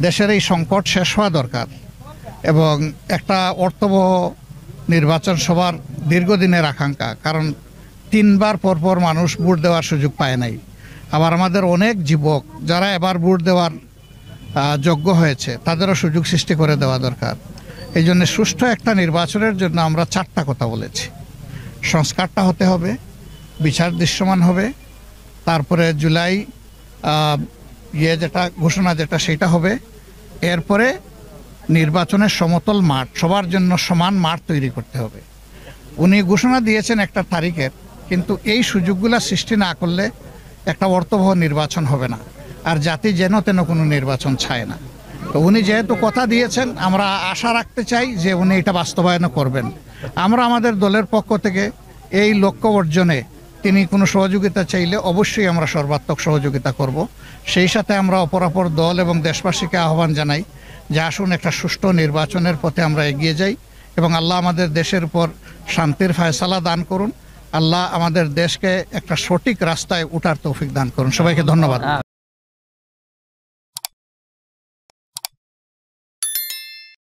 দেশের এই সংকট শেষ হওয়া দরকার এবং একটা অর্থবহ নির্বাচন সবার দীর্ঘদিনের আকাঙ্ক্ষা। কারণ 3 বার পরপর মানুষ ভোট দেওয়ার সুযোগ পায় নাই। আবার আমাদের অনেক যুবক যারা এবার ভোট দেওয়ার যোগ্য হয়েছে তাদেরও সুযোগ সৃষ্টি করে দেওয়া দরকার। এই জন্য সুষ্ঠু একটা নির্বাচনের জন্য আমরা 4টা কথা বলেছি। সংস্কারটা হতে হবে, বিচার দৃশ্যমান হবে, তারপরে জুলাই যেটা ঘোষণা যেটা সেটা হবে, এরপরে নির্বাচনের সমতল মাঠ, সবার জন্য সমান মাঠ তৈরি করতে হবে। উনি ঘোষণা দিয়েছেন একটা তারিখের, কিন্তু এই সুযোগগুলো সৃষ্টি না করলে একটা অর্থবহ নির্বাচন হবে না, আর জাতি যেন তেন কোনো নির্বাচন চায় না। তো উনি যেহেতু কথা দিয়েছেন, আমরা আশা রাখতে চাই যে উনি এটা বাস্তবায়ন করবেন। আমরা আমাদের দলের পক্ষ থেকে এই লক্ষ্য অর্জনে তিনি কোনো সহযোগিতা চাইলে অবশ্যই আমরা সর্বাত্মক সহযোগিতা করব। সেই সাথে আমরা অপরাপর দল এবং দেশবাসীকে আহ্বান জানাই যে আসুন একটা সুষ্ঠু নির্বাচনের পথে আমরা এগিয়ে যাই এবং আল্লাহ আমাদের দেশের উপর শান্তির ফয়সালা দান করুন। আল্লাহ আমাদের দেশকে একটা সঠিক রাস্তায় উঠার তৌফিক দান করুন। সবাইকে ধন্যবাদ।